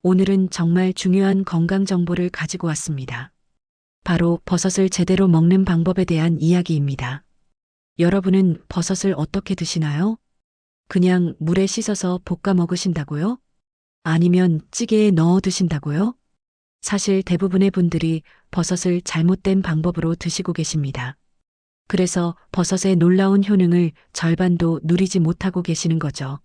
오늘은 정말 중요한 건강 정보를 가지고 왔습니다. 바로 버섯을 제대로 먹는 방법에 대한 이야기입니다. 여러분은 버섯을 어떻게 드시나요? 그냥 물에 씻어서 볶아 먹으신다고요? 아니면 찌개에 넣어 드신다고요? 사실 대부분의 분들이 버섯을 잘못된 방법으로 드시고 계십니다. 그래서 버섯의 놀라운 효능을 절반도 누리지 못하고 계시는 거죠.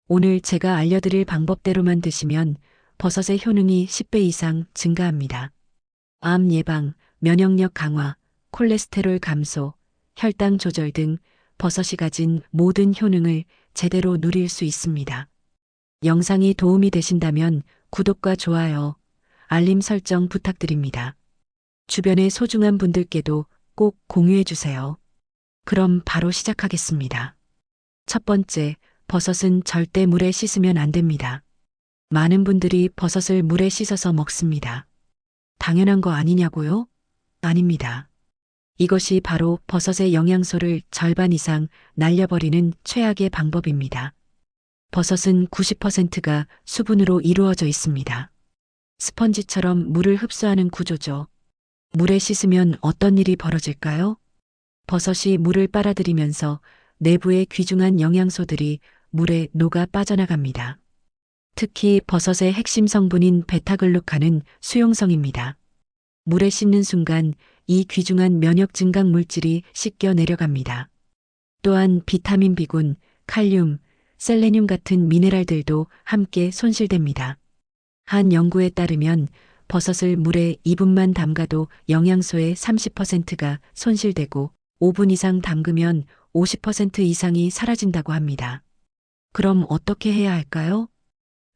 오늘 제가 알려드릴 방법대로만 드시면 버섯의 효능이 10배 이상 증가합니다. 암 예방, 면역력 강화, 콜레스테롤 감소, 혈당 조절 등 버섯이 가진 모든 효능을 제대로 누릴 수 있습니다. 영상이 도움이 되신다면 구독과 좋아요, 알림 설정 부탁드립니다. 주변의 소중한 분들께도 꼭 공유해 주세요. 그럼 바로 시작하겠습니다. 첫 번째, 버섯은 절대 물에 씻으면 안 됩니다. 많은 분들이 버섯을 물에 씻어서 먹습니다. 당연한 거 아니냐고요? 아닙니다. 이것이 바로 버섯의 영양소를 절반 이상 날려버리는 최악의 방법입니다. 버섯은 90%가 수분으로 이루어져 있습니다. 스펀지처럼 물을 흡수하는 구조죠. 물에 씻으면 어떤 일이 벌어질까요? 버섯이 물을 빨아들이면서 내부의 귀중한 영양소들이 물에 녹아 빠져나갑니다. 특히 버섯의 핵심 성분인 베타글루칸은 수용성입니다. 물에 씻는 순간 이 귀중한 면역 증강 물질이 씻겨 내려갑니다. 또한 비타민 B군, 칼륨, 셀레늄 같은 미네랄들도 함께 손실됩니다. 한 연구에 따르면 버섯을 물에 2분만 담가도 영양소의 30%가 손실되고 5분 이상 담그면 50% 이상이 사라진다고 합니다. 그럼 어떻게 해야 할까요?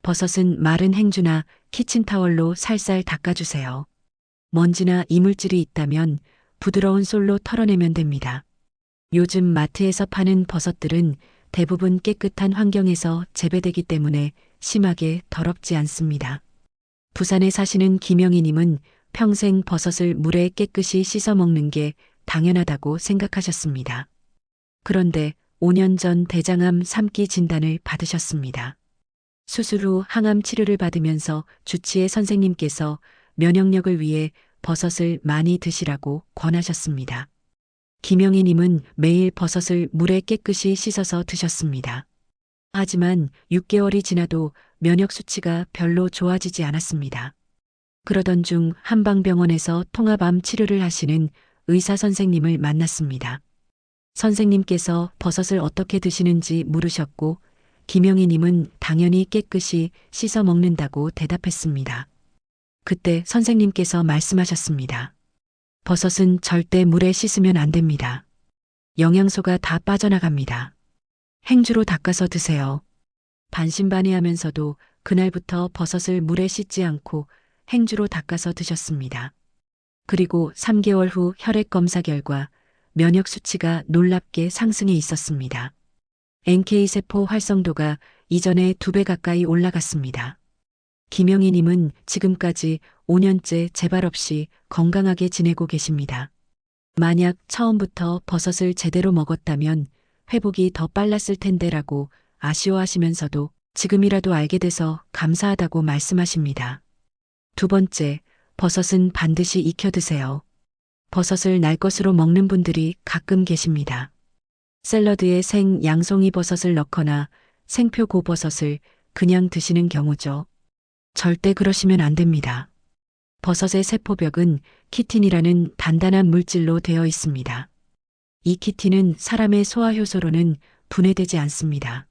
버섯은 마른 행주나 키친타월로 살살 닦아주세요. 먼지나 이물질이 있다면 부드러운 솔로 털어내면 됩니다. 요즘 마트에서 파는 버섯들은 대부분 깨끗한 환경에서 재배되기 때문에 심하게 더럽지 않습니다. 부산에 사시는 김영희님은 평생 버섯을 물에 깨끗이 씻어 먹는 게 당연하다고 생각하셨습니다. 그런데 5년 전 대장암 3기 진단을 받으셨습니다. 수술 후 항암 치료를 받으면서 주치의 선생님께서 면역력을 위해 버섯을 많이 드시라고 권하셨습니다. 김영희님은 매일 버섯을 물에 깨끗이 씻어서 드셨습니다. 하지만 6개월이 지나도 면역 수치가 별로 좋아지지 않았습니다. 그러던 중 한방병원에서 통합암 치료를 하시는 의사 선생님을 만났습니다. 선생님께서 버섯을 어떻게 드시는지 물으셨고 김영희님은 당연히 깨끗이 씻어 먹는다고 대답했습니다. 그때 선생님께서 말씀하셨습니다. 버섯은 절대 물에 씻으면 안 됩니다. 영양소가 다 빠져나갑니다. 행주로 닦아서 드세요. 반신반의하면서도 그날부터 버섯을 물에 씻지 않고 행주로 닦아서 드셨습니다. 그리고 3개월 후 혈액 검사 결과 면역 수치가 놀랍게 상승해 있었습니다. NK세포 활성도가 이전의 2배 가까이 올라갔습니다. 김영희님은 지금까지 5년째 재발 없이 건강하게 지내고 계십니다. 만약 처음부터 버섯을 제대로 먹었다면 회복이 더 빨랐을 텐데라고 아쉬워하시면서도 지금이라도 알게 돼서 감사하다고 말씀하십니다. 두 번째, 버섯은 반드시 익혀 드세요. 버섯을 날 것으로 먹는 분들이 가끔 계십니다. 샐러드에 생 양송이 버섯을 넣거나 생표 고버섯을 그냥 드시는 경우죠. 절대 그러시면 안 됩니다. 버섯의 세포벽은 키틴이라는 단단한 물질로 되어 있습니다. 이 키틴은 사람의 소화효소로는 분해되지 않습니다.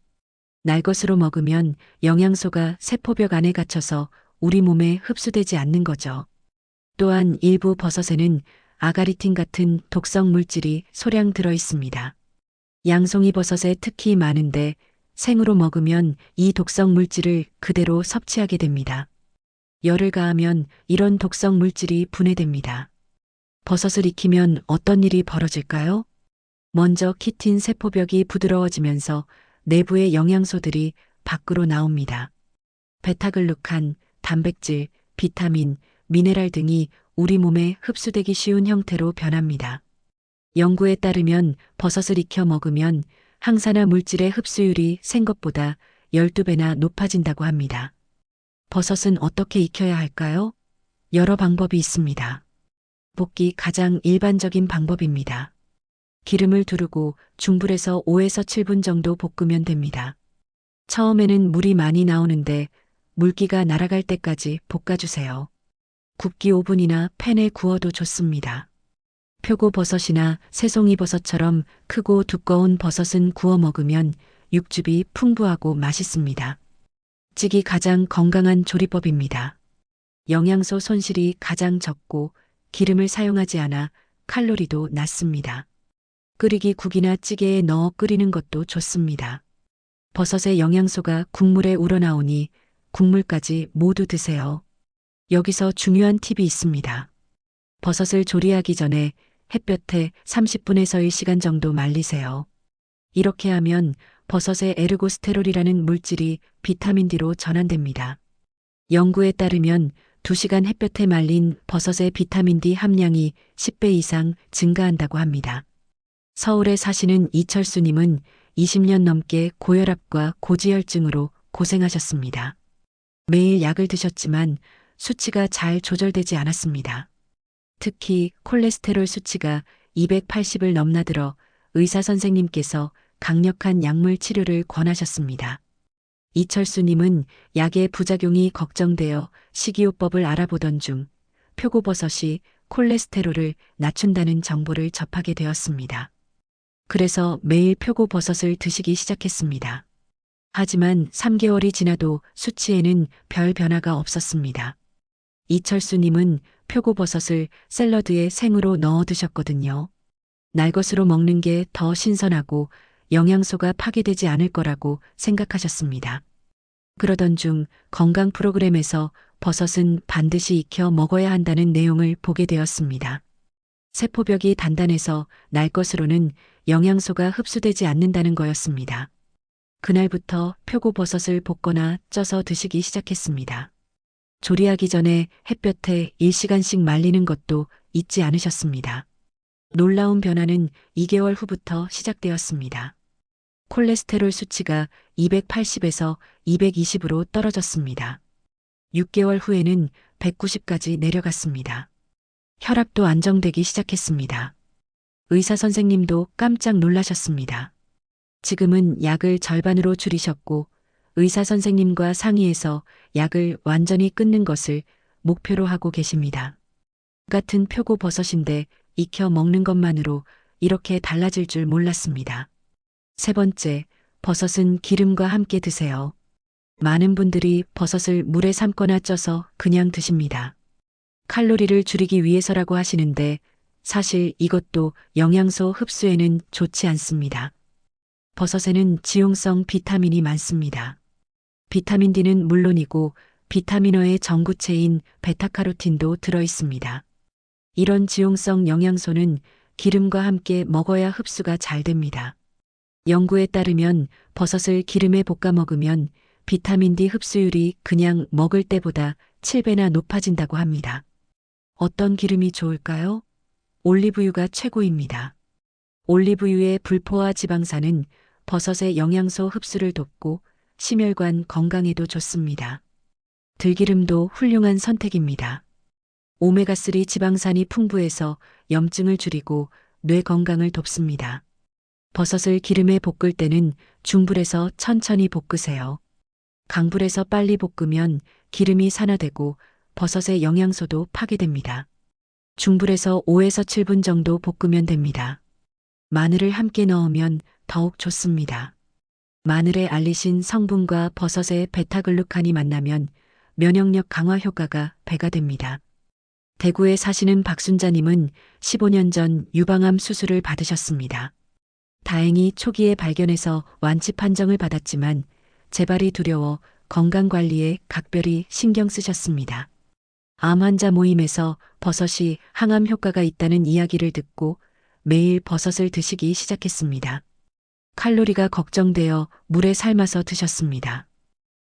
날 것으로 먹으면 영양소가 세포벽 안에 갇혀서 우리 몸에 흡수되지 않는 거죠. 또한 일부 버섯에는 아가리틴 같은 독성 물질이 소량 들어 있습니다. 양송이 버섯에 특히 많은데 생으로 먹으면 이 독성 물질을 그대로 섭취하게 됩니다. 열을 가하면 이런 독성 물질이 분해됩니다. 버섯을 익히면 어떤 일이 벌어질까요? 먼저 키틴 세포벽이 부드러워지면서 내부의 영양소들이 밖으로 나옵니다. 베타글루칸, 단백질, 비타민, 미네랄 등이 우리 몸에 흡수되기 쉬운 형태로 변합니다. 연구에 따르면 버섯을 익혀 먹으면 항산화 물질의 흡수율이 생것보다 12배나 높아진다고 합니다. 버섯은 어떻게 익혀야 할까요? 여러 방법이 있습니다. 볶기 가장 일반적인 방법입니다. 기름을 두르고 중불에서 5에서 7분 정도 볶으면 됩니다. 처음에는 물이 많이 나오는데 물기가 날아갈 때까지 볶아주세요. 굽기 5분이나 팬에 구워도 좋습니다. 표고버섯이나 새송이버섯처럼 크고 두꺼운 버섯은 구워 먹으면 육즙이 풍부하고 맛있습니다. 찌기 가장 건강한 조리법입니다. 영양소 손실이 가장 적고 기름을 사용하지 않아 칼로리도 낮습니다. 끓이기 국이나 찌개에 넣어 끓이는 것도 좋습니다. 버섯의 영양소가 국물에 우러나오니 국물까지 모두 드세요. 여기서 중요한 팁이 있습니다. 버섯을 조리하기 전에 햇볕에 30분에서 1시간 정도 말리세요. 이렇게 하면 버섯의 에르고스테롤이라는 물질이 비타민 D로 전환됩니다. 연구에 따르면 2시간 햇볕에 말린 버섯의 비타민 D 함량이 10배 이상 증가한다고 합니다. 서울에 사시는 이철수님은 20년 넘게 고혈압과 고지혈증으로 고생하셨습니다. 매일 약을 드셨지만 수치가 잘 조절되지 않았습니다. 특히 콜레스테롤 수치가 280을 넘나들어 의사 선생님께서 강력한 약물 치료를 권하셨습니다. 이철수님은 약의 부작용이 걱정되어 식이요법을 알아보던 중 표고버섯이 콜레스테롤을 낮춘다는 정보를 접하게 되었습니다. 그래서 매일 표고버섯을 드시기 시작했습니다. 하지만 3개월이 지나도 수치에는 별 변화가 없었습니다. 이철수님은 표고버섯을 샐러드에 생으로 넣어 드셨거든요. 날것으로 먹는 게 더 신선하고 영양소가 파괴되지 않을 거라고 생각하셨습니다. 그러던 중 건강 프로그램에서 버섯은 반드시 익혀 먹어야 한다는 내용을 보게 되었습니다. 세포벽이 단단해서 날것으로는 영양소가 흡수되지 않는다는 거였습니다. 그날부터 표고버섯을 볶거나 쪄서 드시기 시작했습니다. 조리하기 전에 햇볕에 1시간씩 말리는 것도 잊지 않으셨습니다. 놀라운 변화는 2개월 후부터 시작되었습니다. 콜레스테롤 수치가 280에서 220으로 떨어졌습니다. 6개월 후에는 190까지 내려갔습니다. 혈압도 안정되기 시작했습니다. 의사 선생님도 깜짝 놀라셨습니다. 지금은 약을 절반으로 줄이셨고 의사 선생님과 상의해서 약을 완전히 끊는 것을 목표로 하고 계십니다. 같은 표고버섯인데 익혀 먹는 것만으로 이렇게 달라질 줄 몰랐습니다. 세 번째, 버섯은 기름과 함께 드세요. 많은 분들이 버섯을 물에 삶거나 쪄서 그냥 드십니다. 칼로리를 줄이기 위해서라고 하시는데 사실 이것도 영양소 흡수에는 좋지 않습니다. 버섯에는 지용성 비타민이 많습니다. 비타민 D는 물론이고 비타민어의 전구체인 베타카로틴도 들어있습니다. 이런 지용성 영양소는 기름과 함께 먹어야 흡수가 잘 됩니다. 연구에 따르면 버섯을 기름에 볶아 먹으면 비타민 D 흡수율이 그냥 먹을 때보다 7배나 높아진다고 합니다. 어떤 기름이 좋을까요? 올리브유가 최고입니다. 올리브유의 불포화 지방산은 버섯의 영양소 흡수를 돕고 심혈관 건강에도 좋습니다. 들기름도 훌륭한 선택입니다. 오메가3 지방산이 풍부해서 염증을 줄이고 뇌 건강을 돕습니다. 버섯을 기름에 볶을 때는 중불에서 천천히 볶으세요. 강불에서 빨리 볶으면 기름이 산화되고 버섯의 영양소도 파괴됩니다. 중불에서 5에서 7분 정도 볶으면 됩니다. 마늘을 함께 넣으면 더욱 좋습니다. 마늘의 알리신 성분과 버섯의 베타글루칸이 만나면 면역력 강화 효과가 배가 됩니다. 대구에 사시는 박순자님은 15년 전 유방암 수술을 받으셨습니다. 다행히 초기에 발견해서 완치 판정을 받았지만 재발이 두려워 건강관리에 각별히 신경 쓰셨습니다. 암 환자 모임에서 버섯이 항암 효과가 있다는 이야기를 듣고 매일 버섯을 드시기 시작했습니다. 칼로리가 걱정되어 물에 삶아서 드셨습니다.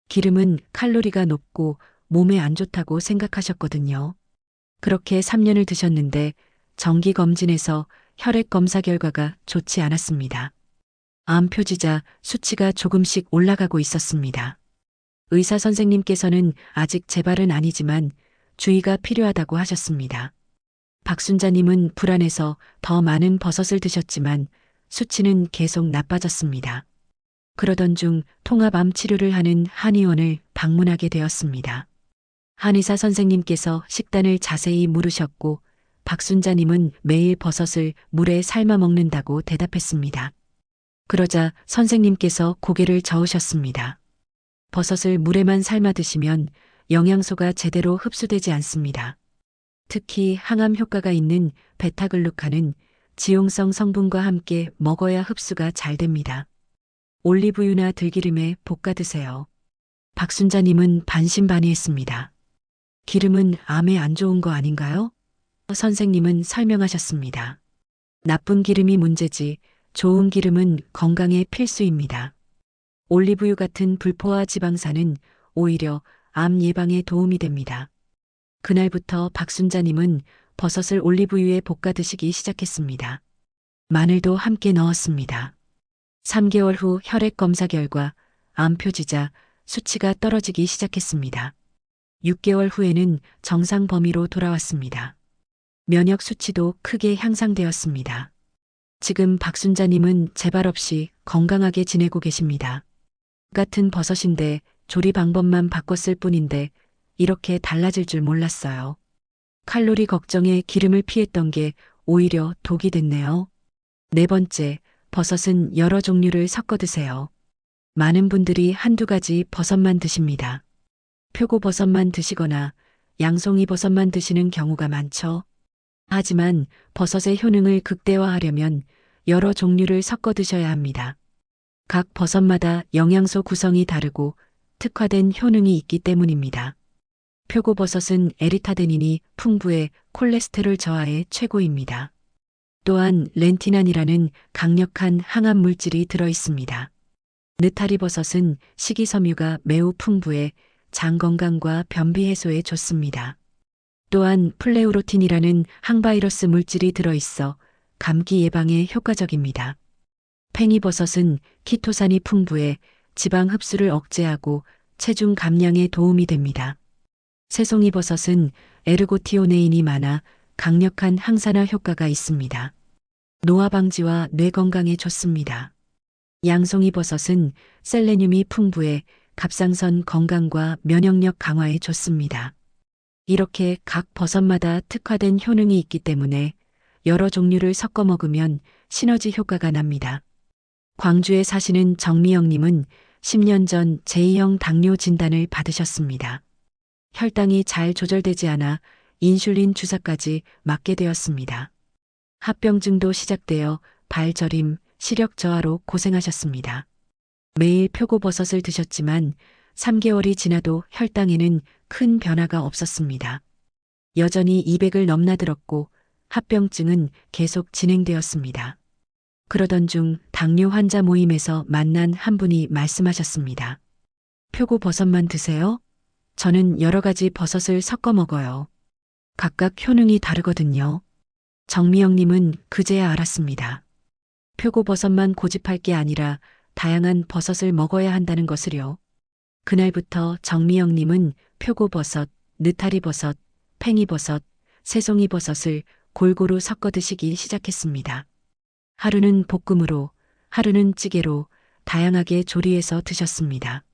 기름은 칼로리가 높고 몸에 안 좋다고 생각하셨거든요. 그렇게 3년을 드셨는데 정기검진에서 혈액 검사 결과가 좋지 않았습니다. 암 표지자 수치가 조금씩 올라가고 있었습니다. 의사 선생님께서는 아직 재발은 아니지만 주의가 필요하다고 하셨습니다. 박순자님은 불안해서 더 많은 버섯을 드셨지만 수치는 계속 나빠졌습니다. 그러던 중 통합암 치료를 하는 한의원을 방문하게 되었습니다. 한의사 선생님께서 식단을 자세히 물으셨고 박순자님은 매일 버섯을 물에 삶아 먹는다고 대답했습니다. 그러자 선생님께서 고개를 저으셨습니다. 버섯을 물에만 삶아 드시면 영양소가 제대로 흡수되지 않습니다. 특히 항암 효과가 있는 베타글루칸은 지용성 성분과 함께 먹어야 흡수가 잘 됩니다. 올리브유나 들기름에 볶아 드세요. 박순자님은 반신반의했습니다. 기름은 암에 안 좋은 거 아닌가요? 선생님은 설명하셨습니다. 나쁜 기름이 문제지 좋은 기름은 건강에 필수입니다. 올리브유 같은 불포화 지방산은 오히려 암 예방에 도움이 됩니다. 그날부터 박순자님은 버섯을 올리브유에 볶아 드시기 시작했습니다. 마늘도 함께 넣었습니다. 3개월 후 혈액 검사 결과 암 표지자 수치가 떨어지기 시작했습니다. 6개월 후에는 정상 범위로 돌아왔습니다. 면역 수치도 크게 향상되었습니다. 지금 박순자님은 재발 없이 건강하게 지내고 계십니다. 같은 버섯인데 조리 방법만 바꿨을 뿐인데 이렇게 달라질 줄 몰랐어요. 칼로리 걱정에 기름을 피했던 게 오히려 독이 됐네요. 네 번째, 버섯은 여러 종류를 섞어 드세요. 많은 분들이 한두 가지 버섯만 드십니다. 표고버섯만 드시거나 양송이 버섯만 드시는 경우가 많죠. 하지만 버섯의 효능을 극대화하려면 여러 종류를 섞어 드셔야 합니다. 각 버섯마다 영양소 구성이 다르고 특화된 효능이 있기 때문입니다. 표고버섯은 에리타데닌이 풍부해 콜레스테롤 저하에 최고입니다. 또한 렌티난이라는 강력한 항암 물질이 들어 있습니다. 느타리버섯은 식이섬유가 매우 풍부해 장 건강과 변비 해소에 좋습니다. 또한 플레우로틴이라는 항바이러스 물질이 들어있어 감기 예방에 효과적입니다. 팽이버섯은 키토산이 풍부해 지방 흡수를 억제하고 체중 감량에 도움이 됩니다. 새송이버섯은 에르고티오네인이 많아 강력한 항산화 효과가 있습니다. 노화 방지와 뇌 건강에 좋습니다. 양송이버섯은 셀레늄이 풍부해 갑상선 건강과 면역력 강화에 좋습니다. 이렇게 각 버섯마다 특화된 효능이 있기 때문에 여러 종류를 섞어 먹으면 시너지 효과가 납니다. 광주에 사시는 정미영님은 10년 전 제2형 당뇨 진단을 받으셨습니다. 혈당이 잘 조절되지 않아 인슐린 주사까지 맞게 되었습니다. 합병증도 시작되어 발저림, 시력 저하로 고생하셨습니다. 매일 표고버섯을 드셨지만 3개월이 지나도 혈당에는 큰 변화가 없었습니다. 여전히 200을 넘나들었고 합병증은 계속 진행되었습니다. 그러던 중 당뇨 환자 모임에서 만난 한 분이 말씀하셨습니다. 표고버섯만 드세요? 저는 여러 가지 버섯을 섞어 먹어요. 각각 효능이 다르거든요. 정미영님은 그제야 알았습니다. 표고버섯만 고집할 게 아니라 다양한 버섯을 먹어야 한다는 것을요. 그날부터 정미영님은 표고버섯, 느타리버섯, 팽이버섯, 새송이버섯을 골고루 섞어 드시기 시작했습니다. 하루는 볶음으로, 하루는 찌개로 다양하게 조리해서 드셨습니다.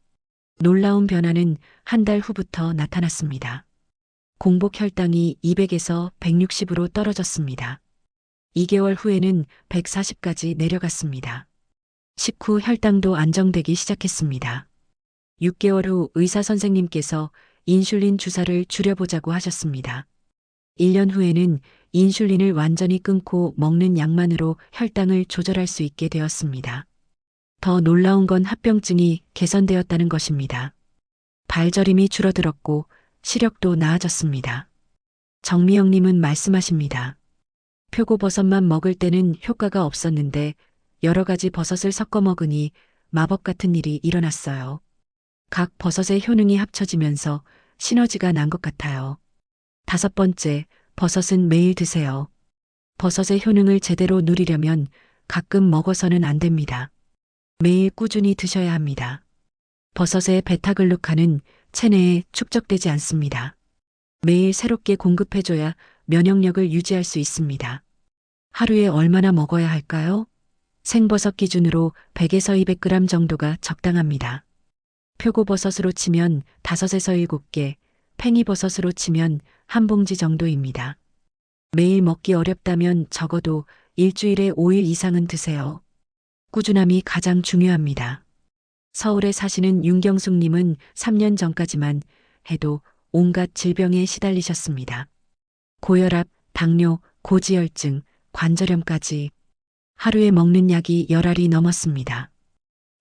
놀라운 변화는 한 달 후부터 나타났습니다. 공복 혈당이 200에서 160으로 떨어졌습니다. 2개월 후에는 140까지 내려갔습니다. 식후 혈당도 안정되기 시작했습니다. 6개월 후 의사 선생님께서 인슐린 주사를 줄여보자고 하셨습니다. 1년 후에는 인슐린을 완전히 끊고 먹는 약만으로 혈당을 조절할 수 있게 되었습니다. 더 놀라운 건 합병증이 개선되었다는 것입니다. 발저림이 줄어들었고 시력도 나아졌습니다. 정미영님은 말씀하십니다. 표고버섯만 먹을 때는 효과가 없었는데 여러 가지 버섯을 섞어 먹으니 마법 같은 일이 일어났어요. 각 버섯의 효능이 합쳐지면서 시너지가 난 것 같아요. 5번째, 버섯은 매일 드세요. 버섯의 효능을 제대로 누리려면 가끔 먹어서는 안 됩니다. 매일 꾸준히 드셔야 합니다. 버섯의 베타글루칸은 체내에 축적되지 않습니다. 매일 새롭게 공급해줘야 면역력을 유지할 수 있습니다. 하루에 얼마나 먹어야 할까요? 생버섯 기준으로 100에서 200g 정도가 적당합니다. 표고버섯으로 치면 5에서 7개, 팽이버섯으로 치면 한 봉지 정도입니다. 매일 먹기 어렵다면 적어도 일주일에 5일 이상은 드세요. 꾸준함이 가장 중요합니다. 서울에 사시는 윤경숙님은 3년 전까지만 해도 온갖 질병에 시달리셨습니다. 고혈압, 당뇨, 고지혈증, 관절염까지 하루에 먹는 약이 10알이 넘었습니다.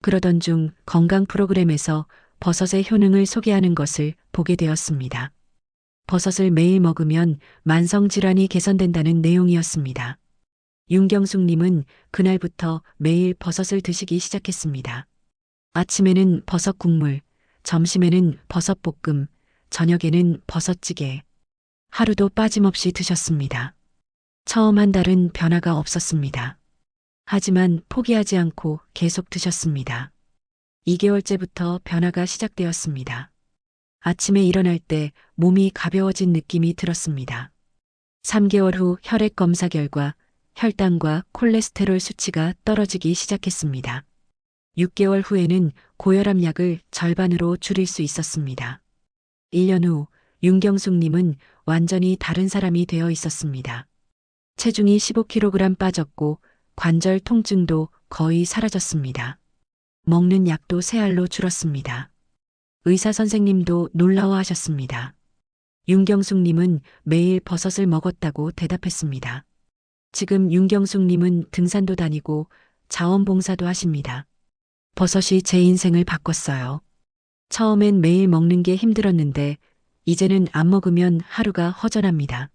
그러던 중 건강 프로그램에서 버섯의 효능을 소개하는 것을 보게 되었습니다. 버섯을 매일 먹으면 만성질환이 개선된다는 내용이었습니다. 윤경숙님은 그날부터 매일 버섯을 드시기 시작했습니다. 아침에는 버섯 국물, 점심에는 버섯 볶음, 저녁에는 버섯찌개. 하루도 빠짐없이 드셨습니다. 처음 한 달은 변화가 없었습니다. 하지만 포기하지 않고 계속 드셨습니다. 2개월째부터 변화가 시작되었습니다. 아침에 일어날 때 몸이 가벼워진 느낌이 들었습니다. 3개월 후 혈액 검사 결과 혈당과 콜레스테롤 수치가 떨어지기 시작했습니다. 6개월 후에는 고혈압 약을 절반으로 줄일 수 있었습니다. 1년 후 윤경숙님은 완전히 다른 사람이 되어 있었습니다. 체중이 15kg 빠졌고 관절 통증도 거의 사라졌습니다. 먹는 약도 3알로 줄었습니다. 의사 선생님도 놀라워하셨습니다. 윤경숙님은 매일 버섯을 먹었다고 대답했습니다. 지금 윤경숙님은 등산도 다니고 자원봉사도 하십니다. 버섯이 제 인생을 바꿨어요. 처음엔 매일 먹는 게 힘들었는데 이제는 안 먹으면 하루가 허전합니다.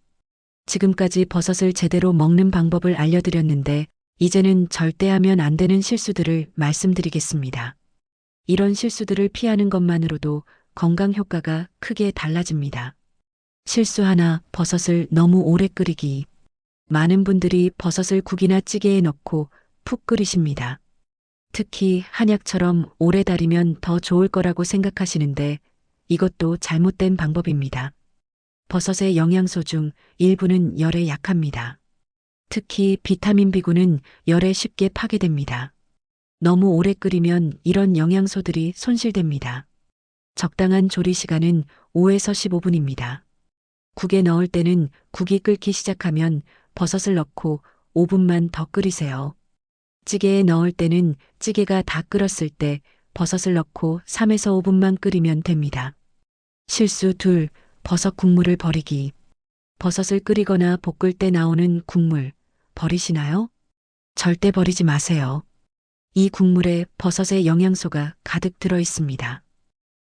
지금까지 버섯을 제대로 먹는 방법을 알려드렸는데 이제는 절대 하면 안 되는 실수들을 말씀드리겠습니다. 이런 실수들을 피하는 것만으로도 건강 효과가 크게 달라집니다. 실수 하나, 버섯을 너무 오래 끓이기. 많은 분들이 버섯을 국이나 찌개에 넣고 푹 끓이십니다. 특히 한약처럼 오래 달이면 더 좋을 거라고 생각하시는데 이것도 잘못된 방법입니다. 버섯의 영양소 중 일부는 열에 약합니다. 특히 비타민 B군은 열에 쉽게 파괴됩니다. 너무 오래 끓이면 이런 영양소들이 손실됩니다. 적당한 조리 시간은 5에서 15분입니다. 국에 넣을 때는 국이 끓기 시작하면 버섯을 넣고 5분만 더 끓이세요. 찌개에 넣을 때는 찌개가 다 끓었을 때 버섯을 넣고 3에서 5분만 끓이면 됩니다. 실수 2. 버섯 국물을 버리기. 버섯을 끓이거나 볶을 때 나오는 국물 버리시나요? 절대 버리지 마세요. 이 국물에 버섯의 영양소가 가득 들어 있습니다.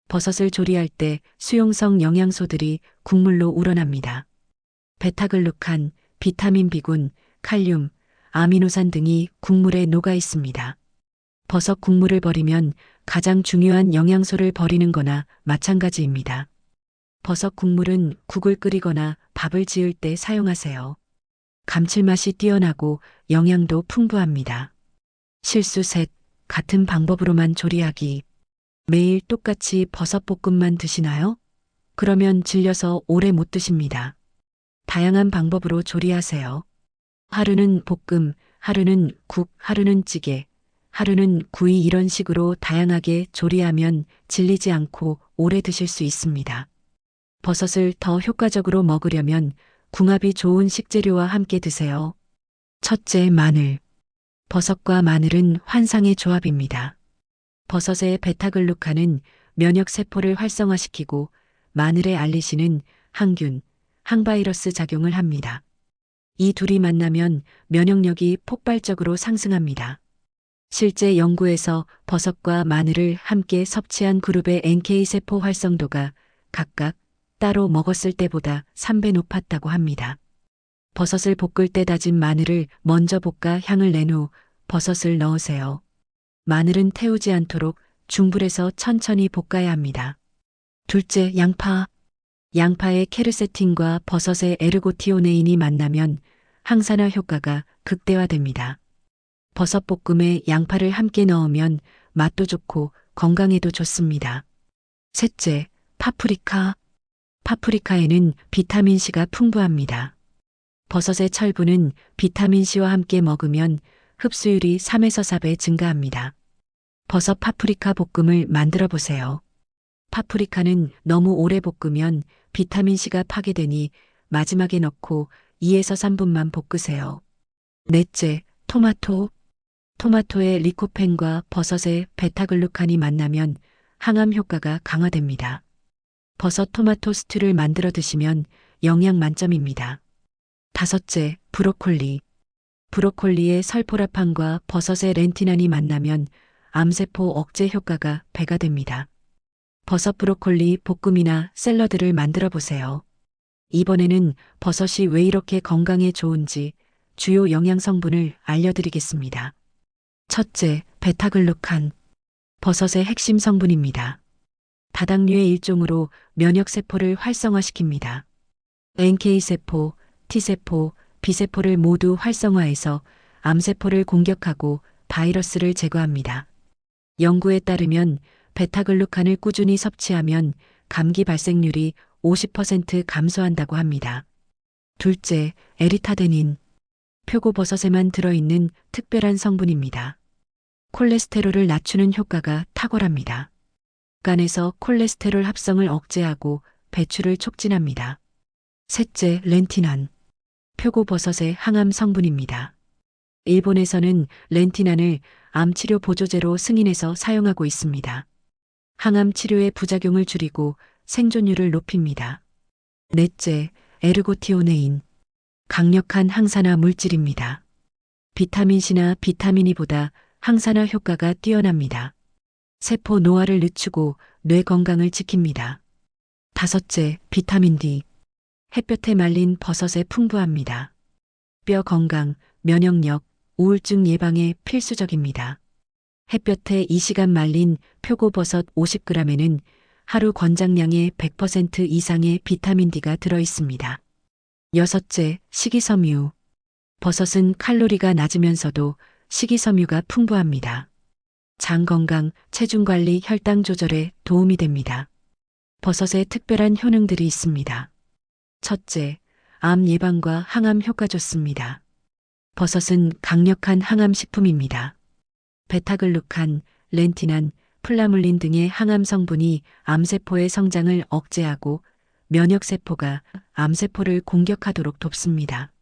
버섯을 조리할 때 수용성 영양소들이 국물로 우러납니다. 베타글루칸, 비타민 B군, 칼륨, 아미노산 등이 국물에 녹아 있습니다. 버섯 국물을 버리면 가장 중요한 영양소를 버리는 거나 마찬가지입니다. 버섯 국물은 국을 끓이거나 밥을 지을 때 사용하세요. 감칠맛이 뛰어나고 영양도 풍부합니다. 실수 3. 같은 방법으로만 조리하기. 매일 똑같이 버섯볶음만 드시나요? 그러면 질려서 오래 못 드십니다. 다양한 방법으로 조리하세요. 하루는 볶음, 하루는 국, 하루는 찌개, 하루는 구이 이런 식으로 다양하게 조리하면 질리지 않고 오래 드실 수 있습니다. 버섯을 더 효과적으로 먹으려면 궁합이 좋은 식재료와 함께 드세요. 첫째, 마늘. 버섯과 마늘은 환상의 조합입니다. 버섯의 베타글루칸은 면역세포를 활성화시키고 마늘의 알리신은 항균, 항바이러스 작용을 합니다. 이 둘이 만나면 면역력이 폭발적으로 상승합니다. 실제 연구에서 버섯과 마늘을 함께 섭취한 그룹의 NK세포 활성도가 각각 따로 먹었을 때보다 3배 높았다고 합니다. 버섯을 볶을 때 다진 마늘을 먼저 볶아 향을 낸 후 버섯을 넣으세요. 마늘은 태우지 않도록 중불에서 천천히 볶아야 합니다. 둘째, 양파. 양파의 케르세틴과 버섯의 에르고티오네인이 만나면 항산화 효과가 극대화됩니다. 버섯 볶음에 양파를 함께 넣으면 맛도 좋고 건강에도 좋습니다. 셋째, 파프리카. 파프리카에는 비타민C가 풍부합니다. 버섯의 철분은 비타민C와 함께 먹으면 흡수율이 3에서 4배 증가합니다. 버섯 파프리카 볶음을 만들어 보세요. 파프리카는 너무 오래 볶으면 비타민C가 파괴되니 마지막에 넣고 2에서 3분만 볶으세요. 넷째, 토마토. 토마토의 리코펜과 버섯의 베타글루칸이 만나면 항암 효과가 강화됩니다. 버섯 토마토 스튜를 만들어 드시면 영양 만점입니다. 다섯째, 브로콜리. 브로콜리의 설포라판과 버섯의 렌티난이 만나면 암세포 억제 효과가 배가 됩니다. 버섯 브로콜리 볶음이나 샐러드를 만들어 보세요. 이번에는 버섯이 왜 이렇게 건강에 좋은지 주요 영양 성분을 알려드리겠습니다. 첫째, 베타글루칸. 버섯의 핵심 성분입니다. 다당류의 일종으로 면역세포를 활성화시킵니다. NK세포, T세포, B세포를 모두 활성화해서 암세포를 공격하고 바이러스를 제거합니다. 연구에 따르면 베타글루칸을 꾸준히 섭취하면 감기 발생률이 50% 감소한다고 합니다. 둘째, 에리타데닌. 표고버섯에만 들어있는 특별한 성분입니다. 콜레스테롤을 낮추는 효과가 탁월합니다. 간에서 콜레스테롤 합성을 억제하고 배출을 촉진합니다. 셋째, 렌티난. 표고버섯의 항암 성분입니다. 일본에서는 렌티난을 암치료 보조제로 승인해서 사용하고 있습니다. 항암 치료의 부작용을 줄이고 생존율을 높입니다. 넷째, 에르고티오네인. 강력한 항산화 물질입니다. 비타민C나 비타민E보다 항산화 효과가 뛰어납니다. 세포 노화를 늦추고 뇌 건강을 지킵니다. 다섯째, 비타민 D. 햇볕에 말린 버섯에 풍부합니다. 뼈 건강, 면역력, 우울증 예방에 필수적입니다. 햇볕에 2시간 말린 표고버섯 50g에는 하루 권장량의 100% 이상의 비타민 D가 들어 있습니다. 여섯째, 식이섬유. 버섯은 칼로리가 낮으면서도 식이섬유가 풍부합니다. 장 건강, 체중 관리, 혈당 조절에 도움이 됩니다. 버섯에 특별한 효능들이 있습니다. 첫째, 암 예방과 항암 효과 좋습니다. 버섯은 강력한 항암 식품입니다. 베타글루칸, 렌티난, 플라물린 등의 항암 성분이 암세포의 성장을 억제하고 면역세포가 암세포를 공격하도록 돕습니다.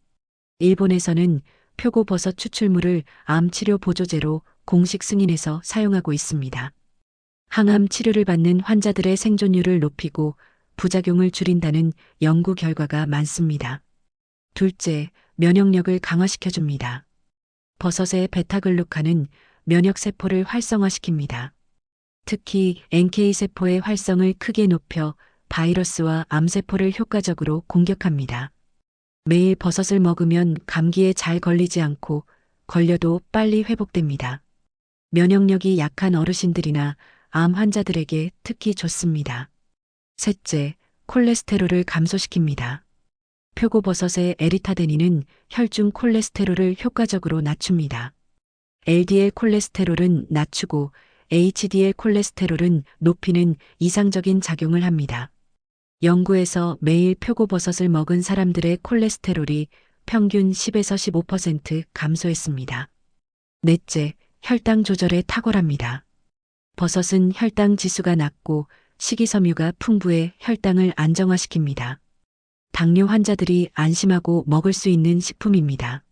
일본에서는 표고버섯 추출물을 암치료 보조제로 공식 승인해서 사용하고 있습니다. 항암 치료를 받는 환자들의 생존율을 높이고 부작용을 줄인다는 연구 결과가 많습니다. 둘째, 면역력을 강화시켜줍니다. 버섯의 베타글루칸은 면역세포를 활성화시킵니다. 특히 NK세포의 활성을 크게 높여 바이러스와 암세포를 효과적으로 공격합니다. 매일 버섯을 먹으면 감기에 잘 걸리지 않고 걸려도 빨리 회복됩니다. 면역력이 약한 어르신들이나 암 환자들에게 특히 좋습니다. 셋째, 콜레스테롤을 감소시킵니다. 표고버섯의 에리타데닌은 혈중 콜레스테롤을 효과적으로 낮춥니다. LDL 콜레스테롤은 낮추고 HDL 콜레스테롤은 높이는 이상적인 작용을 합니다. 연구에서 매일 표고버섯을 먹은 사람들의 콜레스테롤이 평균 10에서 15% 감소했습니다. 넷째, 혈당 조절에 탁월합니다. 버섯은 혈당 지수가 낮고 식이섬유가 풍부해 혈당을 안정화시킵니다. 당뇨 환자들이 안심하고 먹을 수 있는 식품입니다.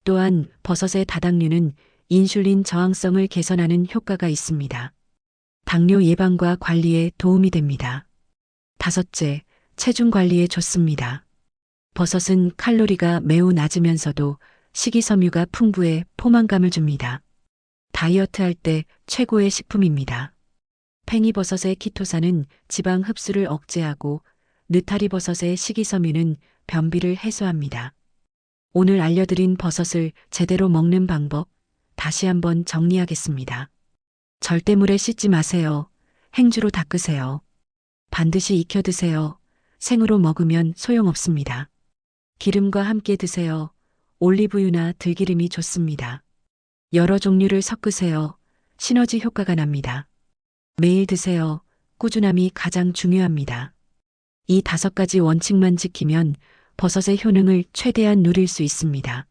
또한 버섯의 다당류는 인슐린 저항성을 개선하는 효과가 있습니다. 당뇨 예방과 관리에 도움이 됩니다. 다섯째, 체중 관리에 좋습니다. 버섯은 칼로리가 매우 낮으면서도 식이섬유가 풍부해 포만감을 줍니다. 다이어트할 때 최고의 식품입니다. 팽이버섯의 키토산은 지방 흡수를 억제하고 느타리버섯의 식이섬유는 변비를 해소합니다. 오늘 알려드린 버섯을 제대로 먹는 방법 다시 한번 정리하겠습니다. 절대 물에 씻지 마세요. 행주로 닦으세요. 반드시 익혀 드세요. 생으로 먹으면 소용없습니다. 기름과 함께 드세요. 올리브유나 들기름이 좋습니다. 여러 종류를 섞으세요. 시너지 효과가 납니다. 매일 드세요. 꾸준함이 가장 중요합니다. 이 5가지 원칙만 지키면 버섯의 효능을 최대한 누릴 수 있습니다.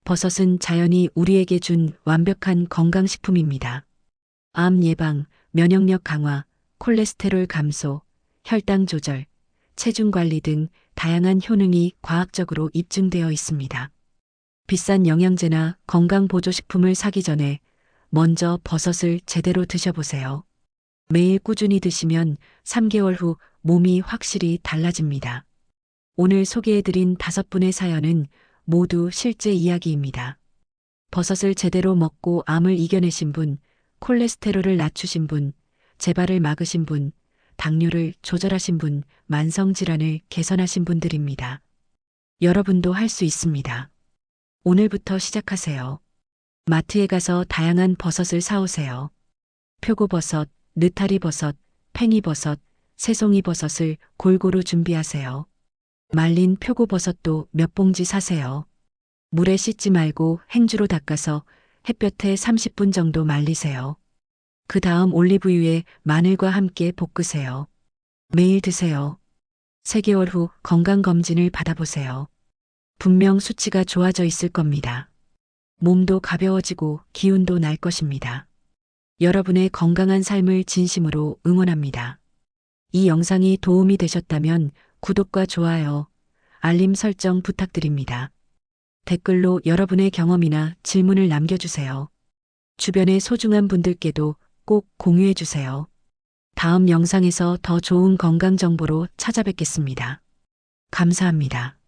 버섯은 자연이 우리에게 준 완벽한 건강식품입니다. 암 예방, 면역력 강화, 콜레스테롤 감소, 혈당 조절, 체중 관리 등 다양한 효능이 과학적으로 입증되어 있습니다. 비싼 영양제나 건강보조식품을 사기 전에 먼저 버섯을 제대로 드셔보세요. 매일 꾸준히 드시면 3개월 후 몸이 확실히 달라집니다. 오늘 소개해드린 5분의 사연은 모두 실제 이야기입니다. 버섯을 제대로 먹고 암을 이겨내신 분, 콜레스테롤을 낮추신 분, 재발을 막으신 분, 당뇨를 조절하신 분, 만성질환을 개선하신 분들입니다. 여러분도 할 수 있습니다. 오늘부터 시작하세요. 마트에 가서 다양한 버섯을 사오세요. 표고버섯, 느타리버섯, 팽이버섯, 새송이버섯을 골고루 준비하세요. 말린 표고버섯도 몇 봉지 사세요. 물에 씻지 말고 행주로 닦아서 햇볕에 30분 정도 말리세요. 그 다음 올리브유에 마늘과 함께 볶으세요. 매일 드세요. 3개월 후 건강검진을 받아보세요. 분명 수치가 좋아져 있을 겁니다. 몸도 가벼워지고 기운도 날 것입니다. 여러분의 건강한 삶을 진심으로 응원합니다. 이 영상이 도움이 되셨다면 구독과 좋아요, 알림 설정 부탁드립니다. 댓글로 여러분의 경험이나 질문을 남겨주세요. 주변의 소중한 분들께도 꼭 공유해주세요. 다음 영상에서 더 좋은 건강 정보로 찾아뵙겠습니다. 감사합니다.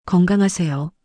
건강하세요.